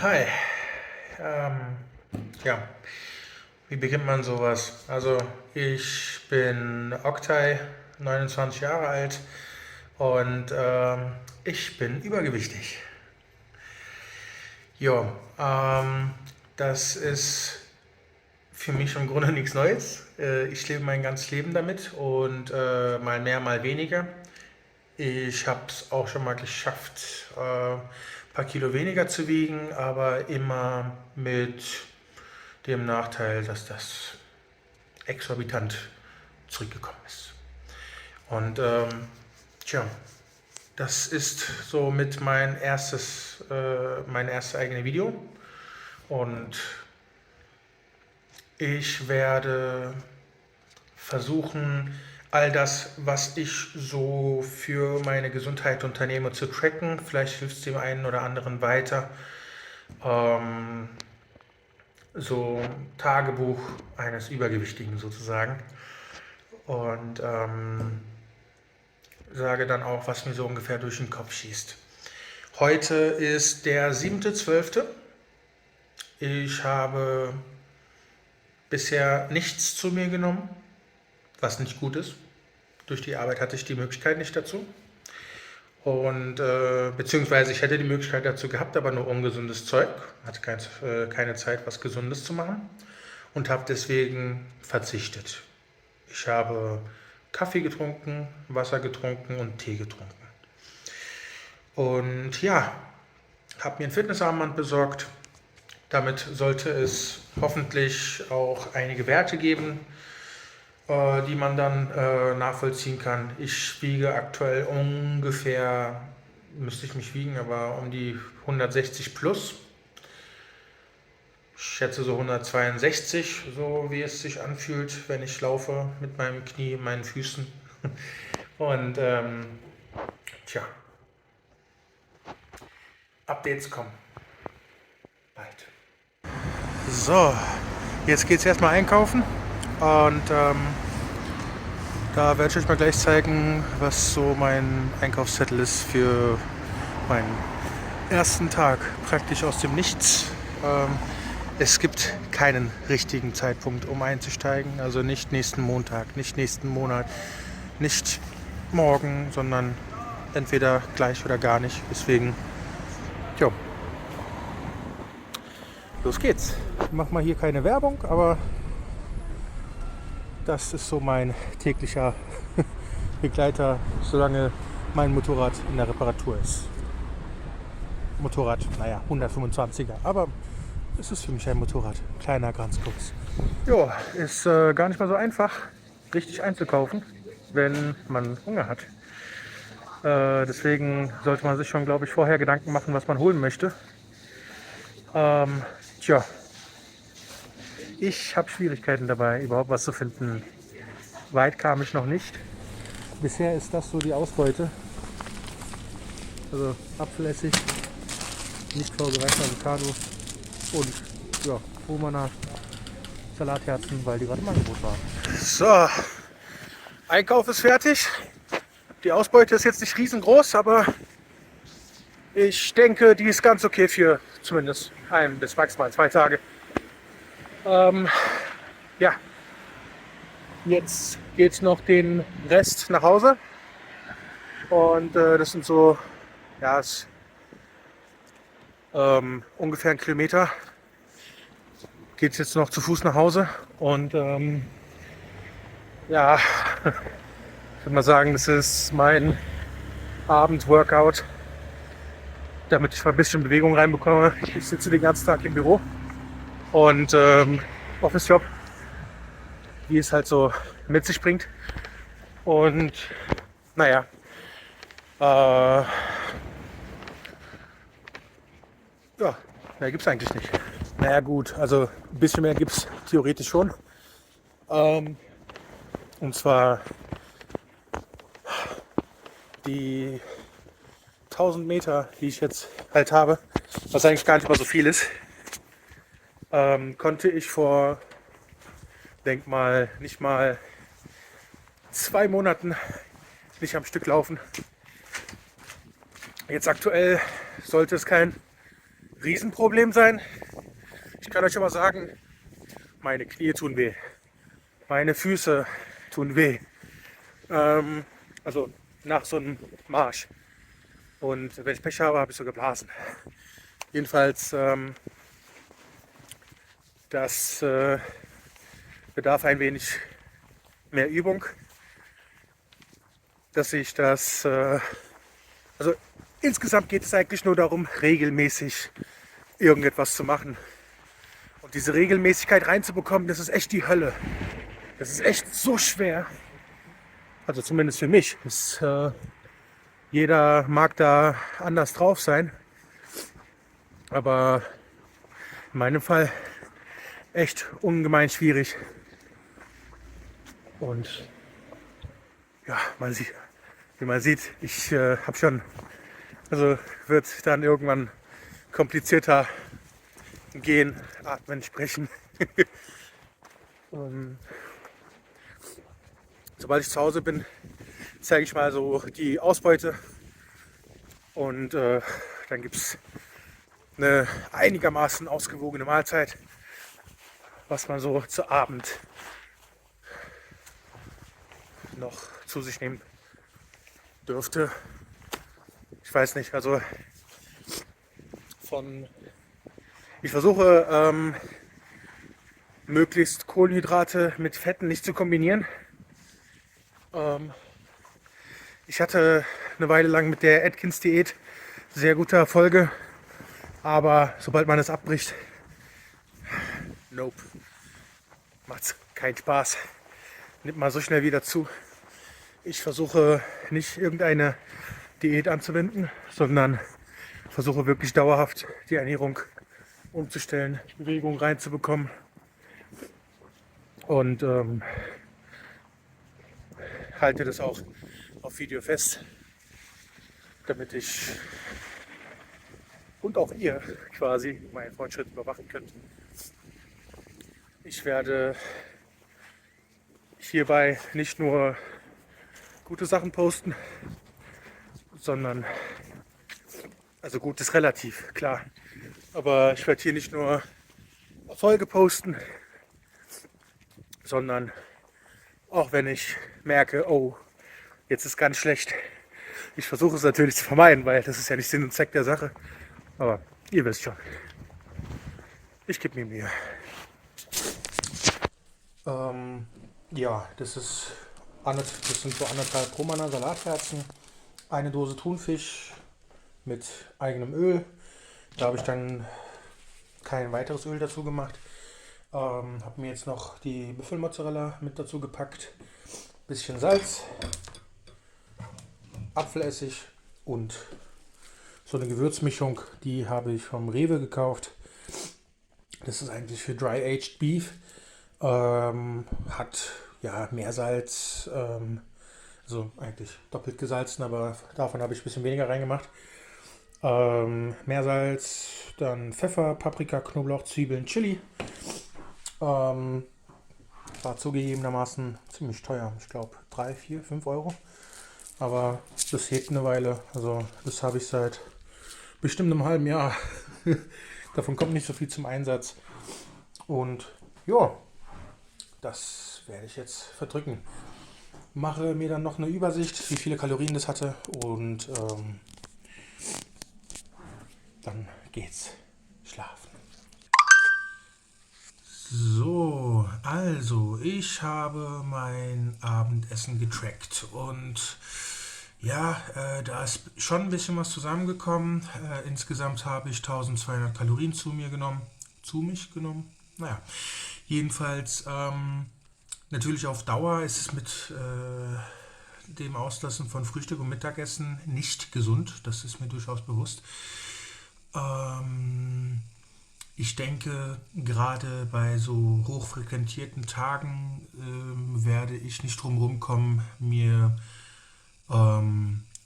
Hi. Ähm, ja, wie beginnt man sowas? Also, ich bin Oktay, 29 Jahre alt und ich bin übergewichtig. Ja, das ist für mich im Grunde nichts Neues. Ich lebe mein ganzes Leben damit und mal mehr, mal weniger. Ich habe es auch schon mal geschafft, ein paar Kilo weniger zu wiegen, aber immer mit dem Nachteil, dass das exorbitant zurückgekommen ist. Und tja, das ist somit mein erstes eigenes Video. Und ich werde versuchen, all das, was ich so für meine Gesundheit unternehme, zu tracken. Vielleicht hilft es dem einen oder anderen weiter. Ähm, so Tagebuch eines Übergewichtigen sozusagen. Und sage dann auch, was mir so ungefähr durch den Kopf schießt. Heute ist der 7.12. Ich habe bisher nichts zu mir genommen, was nicht gut ist. Durch die Arbeit hatte ich die Möglichkeit nicht dazu. Und beziehungsweise ich hätte die Möglichkeit dazu gehabt, aber nur ungesundes Zeug. Hatte keine Zeit, was Gesundes zu machen. Und habe deswegen verzichtet. Ich habe Kaffee getrunken, Wasser getrunken und Tee getrunken. Und ja, habe mir ein Fitnessarmband besorgt. Damit sollte es hoffentlich auch einige Werte geben, die man dann nachvollziehen kann. Ich wiege aktuell ungefähr, müsste ich mich wiegen, aber um die 160 plus. Ich schätze so 162, so wie es sich anfühlt, wenn ich laufe mit meinem Knie, meinen Füßen. Und tja, Updates kommen bald. So, jetzt geht es erstmal einkaufen und da werde ich euch mal gleich zeigen, was so mein Einkaufszettel ist für meinen ersten Tag, praktisch aus dem Nichts. Es gibt keinen richtigen Zeitpunkt, um einzusteigen, also nicht nächsten Montag, nicht nächsten Monat, nicht morgen, sondern entweder gleich oder gar nicht. Deswegen, jo, los geht's. Ich mache mal hier keine Werbung, aber das ist so mein täglicher Begleiter, solange mein Motorrad in der Reparatur ist. Motorrad, naja, 125er, aber es ist für mich ein Motorrad. Kleiner, ganz kurz. Ja, ist gar nicht mal so einfach, richtig einzukaufen, wenn man Hunger hat. Deswegen sollte man sich schon, glaube ich, vorher Gedanken machen, was man holen möchte. Tja, ich habe Schwierigkeiten dabei, überhaupt was zu finden. Weit kam ich noch nicht. Bisher ist das so die Ausbeute. Also Apfelessig, nicht vorgereichter Avocado und ja, Humana Salatherzen, weil die gerade im Angebot waren. So, Einkauf ist fertig. Die Ausbeute ist jetzt nicht riesengroß, aber ich denke, die ist ganz okay für zumindest 1 bis maximal 2 Tage. Ja, jetzt geht es noch den Rest nach Hause. Und das sind so, ja, ist, ungefähr 1 Kilometer. Geht es jetzt noch zu Fuß nach Hause. Und ja, ich würde mal sagen, das ist mein Abendworkout, damit ich mal ein bisschen Bewegung reinbekomme. Ich sitze den ganzen Tag im Büro und Office-Job, wie es halt so mit sich bringt. Und naja, ja, mehr gibt es eigentlich nicht. Naja gut, also ein bisschen mehr gibt es theoretisch schon. Und zwar die 1000 Meter, die ich jetzt halt habe, was eigentlich gar nicht mal so viel ist, konnte ich vor, denk mal, nicht mal 2 Monaten nicht am Stück laufen. Jetzt aktuell sollte es kein Riesenproblem sein. Ich kann euch aber sagen, meine Knie tun weh, meine Füße tun weh. Also nach so einem Marsch. Und wenn ich Pech habe, habe ich so geblasen. Jedenfalls, das bedarf ein wenig mehr Übung, dass ich das, also insgesamt geht es eigentlich nur darum, regelmäßig irgendetwas zu machen. Und diese Regelmäßigkeit reinzubekommen, das ist echt die Hölle. Das ist echt so schwer. Also zumindest für mich. Jeder mag da anders drauf sein. Aber in meinem Fall echt ungemein schwierig. Und ja, wie man sieht, ich habe schon, also wird dann irgendwann komplizierter gehen, atmen, sprechen. Sobald ich zu Hause bin, zeige ich mal so die Ausbeute und dann gibt es eine einigermaßen ausgewogene Mahlzeit, was man so zu Abend noch zu sich nehmen dürfte. Ich weiß nicht, also ich versuche möglichst Kohlenhydrate mit Fetten nicht zu kombinieren. Ich hatte eine Weile lang mit der Atkins-Diät sehr gute Erfolge, aber sobald man es abbricht, nope, macht's keinen Spaß, nimmt man so schnell wieder zu. Ich versuche nicht irgendeine Diät anzuwenden, sondern versuche wirklich dauerhaft die Ernährung umzustellen, Bewegung reinzubekommen und halte das auch auf Video fest, damit ich und auch ihr quasi meinen Fortschritt überwachen könnt. Ich werde hierbei nicht nur gute Sachen posten, sondern, also gut ist relativ, klar, aber ich werde hier nicht nur Erfolge posten, sondern auch wenn ich merke, oh, jetzt ist ganz schlecht. Ich versuche es natürlich zu vermeiden, weil das ist ja nicht Sinn und Zweck der Sache. Aber ihr wisst schon, ich gebe mir Mühe. Ja, das sind so 1,5 Romaner Salatherzen, eine Dose Thunfisch mit eigenem Öl. Da habe ich dann kein weiteres Öl dazu gemacht. Habe mir jetzt noch die Büffelmozzarella mit dazu gepackt. Bisschen Salz, Apfelessig und so eine Gewürzmischung, die habe ich vom Rewe gekauft. Das ist eigentlich für Dry Aged Beef. Hat ja Meersalz, also eigentlich doppelt gesalzen, aber davon habe ich ein bisschen weniger reingemacht. Meersalz, dann Pfeffer, Paprika, Knoblauch, Zwiebeln, Chili. War zugegebenermaßen ziemlich teuer, ich glaube 3, 4, 5 Euro. Aber das hebt eine Weile, also das habe ich seit bestimmt einem halben Jahr. Davon kommt nicht so viel zum Einsatz. Und ja, das werde ich jetzt verdrücken. Mache mir dann noch eine Übersicht, wie viele Kalorien das hatte und dann geht's schlafen. So, also ich habe mein Abendessen getrackt und ja, da ist schon ein bisschen was zusammengekommen. Insgesamt habe ich 1200 Kalorien zu mich genommen. Naja, jedenfalls natürlich auf Dauer ist es mit dem Auslassen von Frühstück und Mittagessen nicht gesund. Das ist mir durchaus bewusst. Ich denke, gerade bei so hochfrequentierten Tagen werde ich nicht drum herum kommen, mir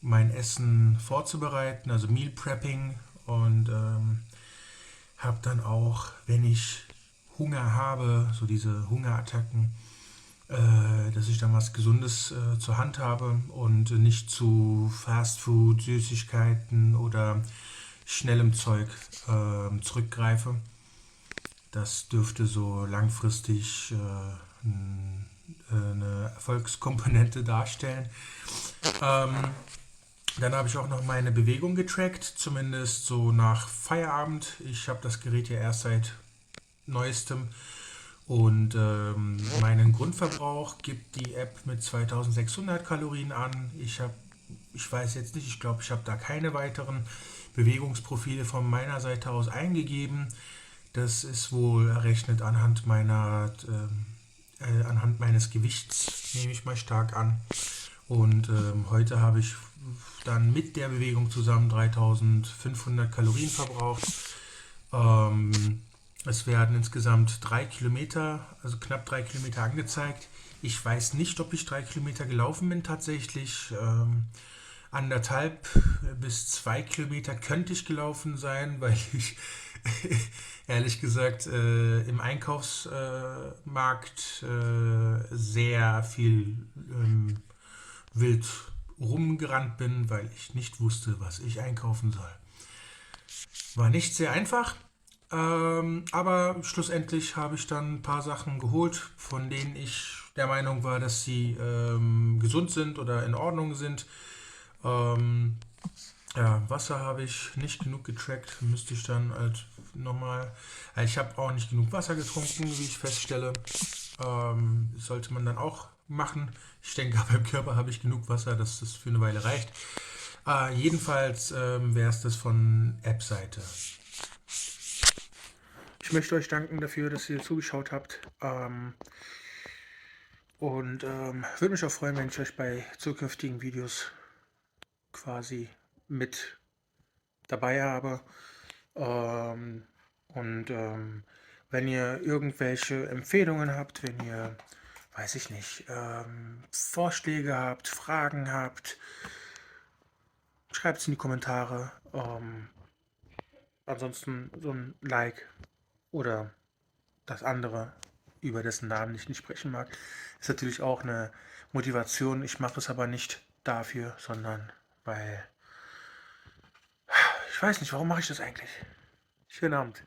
mein Essen vorzubereiten, also Meal Prepping, und habe dann auch, wenn ich Hunger habe, so diese Hungerattacken, dass ich dann was Gesundes zur Hand habe und nicht zu Fast Food, Süßigkeiten oder schnellem Zeug zurückgreife. Das dürfte so langfristig eine Erfolgskomponente darstellen. Ähm, Dann habe ich auch noch meine Bewegung getrackt, zumindest so nach Feierabend. Ich habe das Gerät ja erst seit neuestem und meinen Grundverbrauch gibt die App mit 2600 Kalorien an. Ich weiß jetzt nicht, ich glaube, ich habe da keine weiteren Bewegungsprofile von meiner Seite aus eingegeben. Das ist wohl errechnet anhand meines Gewichts, nehme ich mal stark an. Und heute habe ich dann mit der Bewegung zusammen 3500 Kalorien verbraucht. Es werden insgesamt 3 Kilometer, also knapp 3 Kilometer angezeigt. Ich weiß nicht, ob ich 3 Kilometer gelaufen bin tatsächlich. 1,5 bis 2 Kilometer könnte ich gelaufen sein, weil ich ehrlich gesagt im Einkaufsmarkt sehr viel wild rumgerannt bin, weil ich nicht wusste, was ich einkaufen soll. War nicht sehr einfach, aber schlussendlich habe ich dann ein paar Sachen geholt, von denen ich der Meinung war, dass sie gesund sind oder in Ordnung sind. Ähm, ja, Wasser habe ich nicht genug getrackt, müsste ich dann halt nochmal. Ich habe auch nicht genug Wasser getrunken, wie ich feststelle. Sollte man dann auch machen. Ich denke, beim Körper habe ich genug Wasser, dass das für eine Weile reicht. Jedenfalls wäre es das von App-Seite. Ich möchte euch danken dafür, dass ihr zugeschaut habt. Und würde mich auch freuen, wenn ich euch bei zukünftigen Videos quasi mit dabei habe. Und wenn ihr irgendwelche Empfehlungen habt, wenn ihr, weiß ich nicht, Vorschläge habt, Fragen habt, schreibt es in die Kommentare. Ansonsten so ein Like oder das andere, über dessen Namen ich nicht sprechen mag, ist natürlich auch eine Motivation. Ich mache es aber nicht dafür, sondern weil ich weiß nicht, warum mache ich das eigentlich? Schönen Abend.